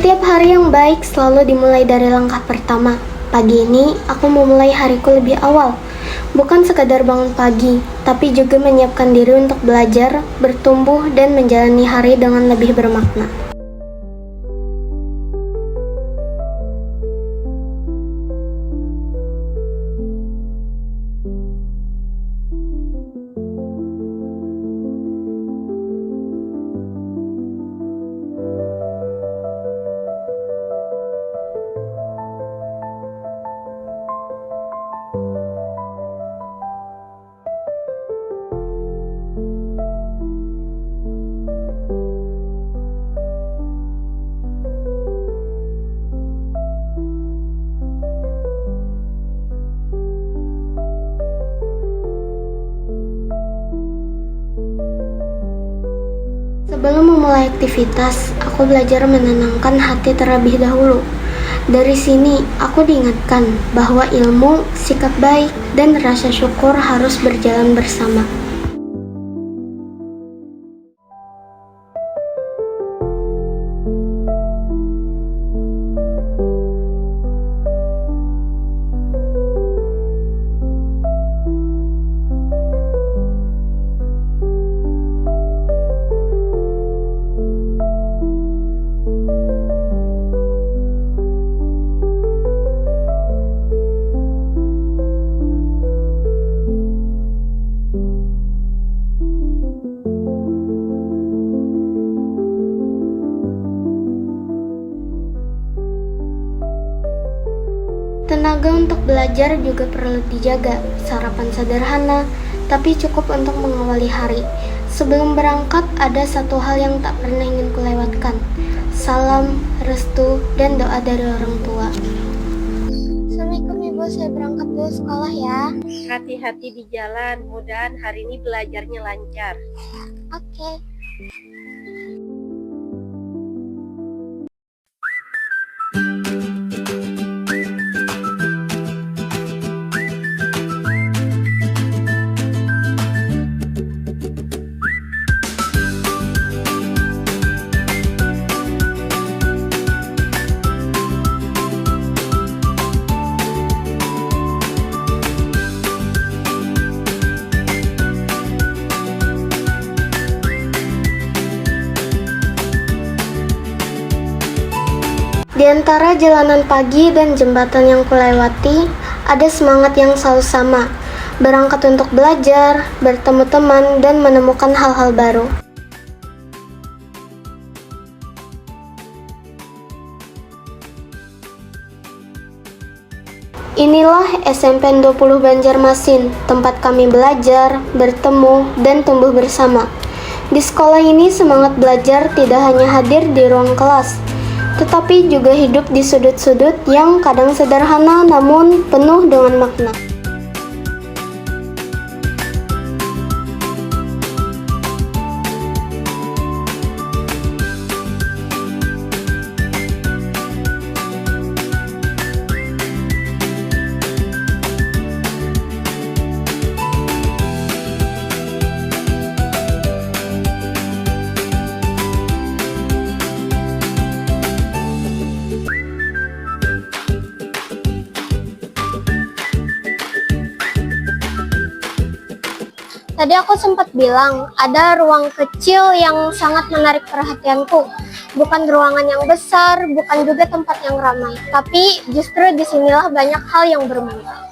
Setiap hari yang baik selalu dimulai dari langkah pertama. Pagi ini aku memulai hariku lebih awal. Bukan sekadar bangun pagi, tapi juga menyiapkan diri untuk belajar, bertumbuh, dan menjalani hari dengan lebih bermakna. Sebelum memulai aktivitas, aku belajar menenangkan hati terlebih dahulu. Dari sini, aku diingatkan bahwa ilmu, sikap baik, dan rasa syukur harus berjalan bersama. Tenaga untuk belajar juga perlu dijaga. Sarapan sederhana, tapi cukup untuk mengawali hari. Sebelum berangkat, ada satu hal yang tak pernah ingin kulewatkan. Salam, restu, dan doa dari orang tua. Assalamualaikum Ibu, saya berangkat dulu sekolah ya. Hati-hati di jalan, mudahan hari ini belajarnya lancar. Oke. Di antara jalanan pagi dan jembatan yang kulewati, ada semangat yang selalu sama. Berangkat untuk belajar, bertemu teman, dan menemukan hal-hal baru. Inilah SMP 20 Banjarmasin, tempat kami belajar, bertemu, dan tumbuh bersama. Di sekolah ini semangat belajar tidak hanya hadir di ruang kelas, tetapi juga hidup di sudut-sudut yang kadang sederhana namun penuh dengan makna. Tadi aku sempat bilang, ada ruang kecil yang sangat menarik perhatianku. Bukan ruangan yang besar, bukan juga tempat yang ramai. Tapi justru disinilah banyak hal yang bermanfaat.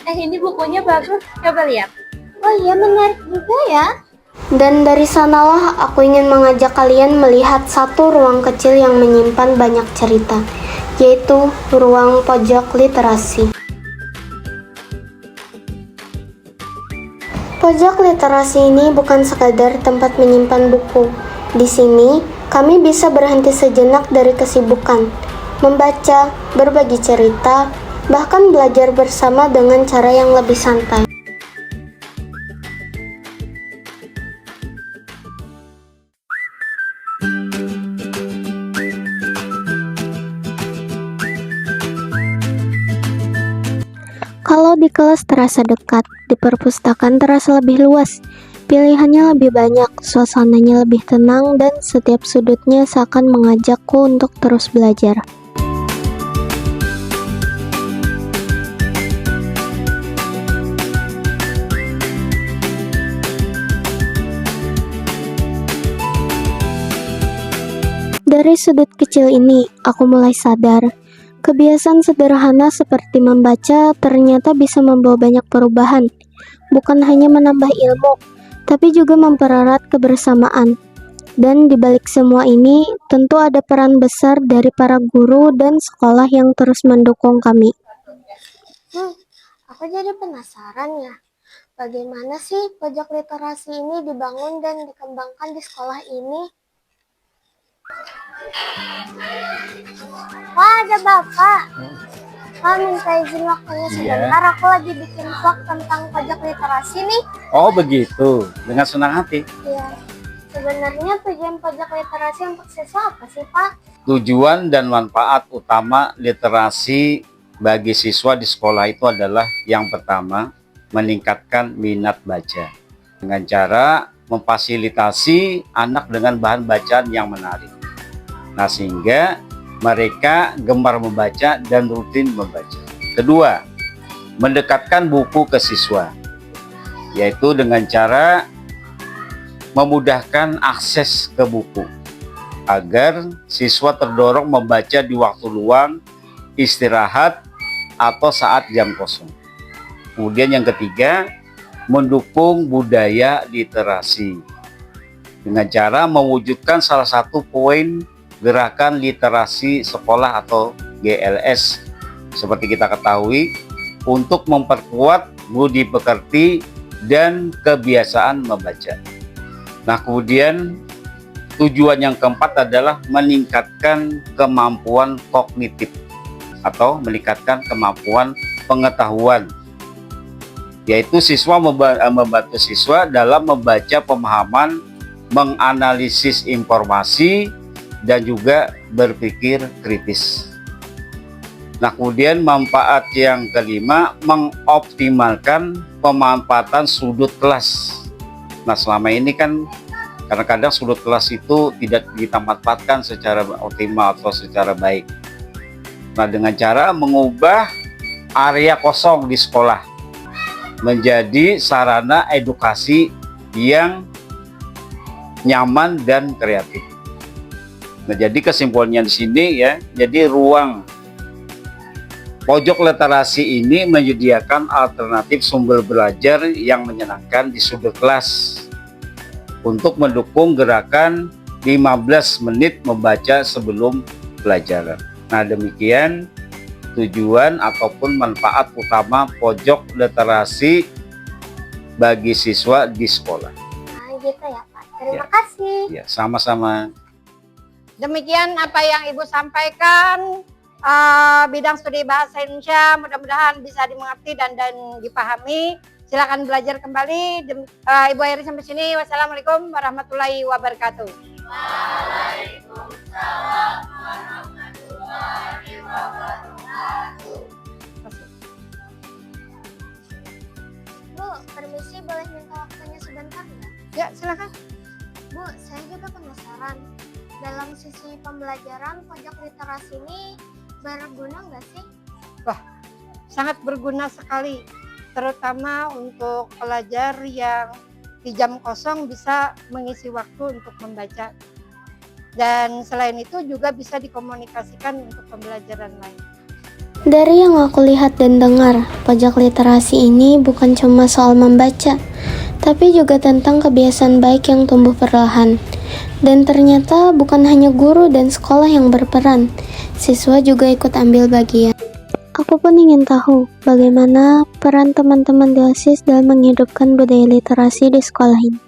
Ini bukunya bagus, coba lihat. Oh iya, menarik juga ya. Dan dari sanalah aku ingin mengajak kalian melihat satu ruang kecil yang menyimpan banyak cerita, yaitu ruang pojok literasi. Pojok literasi ini bukan sekadar tempat menyimpan buku. Di sini, kami bisa berhenti sejenak dari kesibukan, membaca, berbagi cerita, bahkan belajar bersama dengan cara yang lebih santai. Kalau di kelas terasa dekat, di perpustakaan terasa lebih luas. Pilihannya lebih banyak, suasananya lebih tenang, dan setiap sudutnya seakan mengajakku untuk terus belajar. Dari sudut kecil ini, aku mulai sadar, kebiasaan sederhana seperti membaca ternyata bisa membawa banyak perubahan, bukan hanya menambah ilmu, tapi juga mempererat kebersamaan. Dan di balik semua ini, tentu ada peran besar dari para guru dan sekolah yang terus mendukung kami. Aku jadi penasaran ya, bagaimana sih pojok literasi ini dibangun dan dikembangkan di sekolah ini? Wah, ada Bapak. Pak, minta izin waktunya sebentar, aku lagi bikin vlog tentang pojok literasi nih. Oh begitu, dengan senang hati. Iya. Sebenarnya tujuan pojok literasi untuk siswa apa sih, Pak? Tujuan dan manfaat utama literasi bagi siswa di sekolah itu adalah yang pertama, meningkatkan minat baca. Dengan cara memfasilitasi anak dengan bahan bacaan yang menarik. Nah, sehingga mereka gemar membaca dan rutin membaca. Kedua, mendekatkan buku ke siswa, yaitu dengan cara memudahkan akses ke buku agar siswa terdorong membaca di waktu luang, istirahat, atau saat jam kosong. Kemudian yang ketiga, mendukung budaya literasi dengan cara mewujudkan salah satu poin gerakan literasi sekolah atau GLS seperti kita ketahui untuk memperkuat budi pekerti dan kebiasaan membaca. Nah, kemudian tujuan yang keempat adalah meningkatkan kemampuan kognitif atau meningkatkan kemampuan pengetahuan, yaitu siswa membantu siswa dalam membaca pemahaman, menganalisis informasi, dan juga berpikir kritis. Nah, kemudian manfaat yang kelima, mengoptimalkan pemanfaatan sudut kelas. Nah, selama ini kan kadang-kadang sudut kelas itu tidak dimanfaatkan secara optimal atau secara baik. Nah, dengan cara mengubah area kosong di sekolah menjadi sarana edukasi yang nyaman dan kreatif. Nah, jadi kesimpulannya di sini ya, jadi ruang pojok literasi ini menyediakan alternatif sumber belajar yang menyenangkan di sudut kelas untuk mendukung gerakan 15 menit membaca sebelum pelajaran. Nah, demikian tujuan ataupun manfaat utama pojok literasi bagi siswa di sekolah. Nah, gitu ya, Pak. Terima kasih. Ya, sama-sama. Demikian apa yang Ibu sampaikan, bidang studi bahasa Indonesia mudah-mudahan bisa dimengerti dan dipahami. Silakan belajar kembali. Ibu akhiri sampai sini. Wassalamualaikum warahmatullahi wabarakatuh. Waalaikumsalam warahmatullahi wabarakatuh. Bu, permisi, boleh minta waktunya sebentar nggak? Ya, silakan. Bu, saya juga penasaran. Dalam sisi pembelajaran, pojok literasi ini berguna nggak sih? Wah, sangat berguna sekali, terutama untuk pelajar yang di jam kosong bisa mengisi waktu untuk membaca. Dan selain itu juga bisa dikomunikasikan untuk pembelajaran lain. Dari yang aku lihat dan dengar, pojok literasi ini bukan cuma soal membaca, tapi juga tentang kebiasaan baik yang tumbuh perlahan. Dan ternyata bukan hanya guru dan sekolah yang berperan, siswa juga ikut ambil bagian. Aku pun ingin tahu bagaimana peran teman-teman di OSIS dalam menghidupkan budaya literasi di sekolah ini.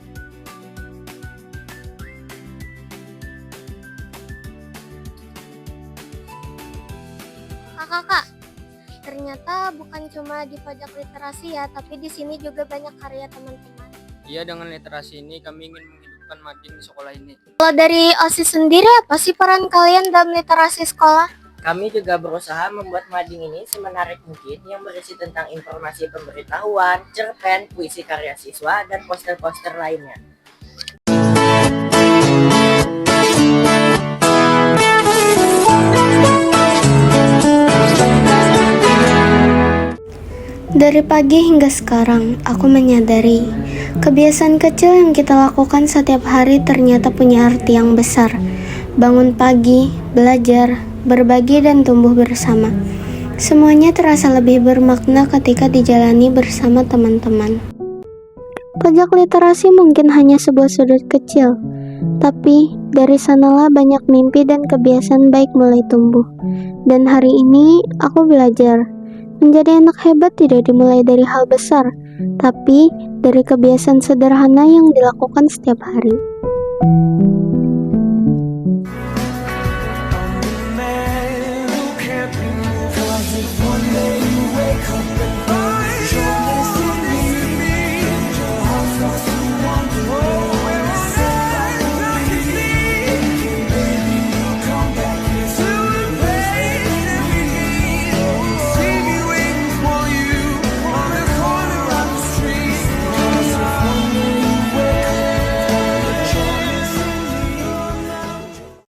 Kakak, ternyata bukan cuma di pojok literasi ya, tapi di sini juga banyak karya teman-teman. Iya, dengan literasi ini kami ingin menghidupkan Mading di sekolah ini. Kalau dari OSIS sendiri, apa sih peran kalian dalam literasi sekolah? Kami juga berusaha membuat mading ini semenarik mungkin yang berisi tentang informasi pemberitahuan, cerpen, puisi karya siswa, dan poster-poster lainnya. Dari pagi hingga sekarang, aku menyadari kebiasaan kecil yang kita lakukan setiap hari ternyata punya arti yang besar. Bangun pagi, belajar, berbagi, dan tumbuh bersama. Semuanya terasa lebih bermakna ketika dijalani bersama teman-teman. Pojok literasi mungkin hanya sebuah sudut kecil, tapi dari sanalah banyak mimpi dan kebiasaan baik mulai tumbuh. Dan hari ini aku belajar. Menjadi anak hebat tidak dimulai dari hal besar, tapi dari kebiasaan sederhana yang dilakukan setiap hari.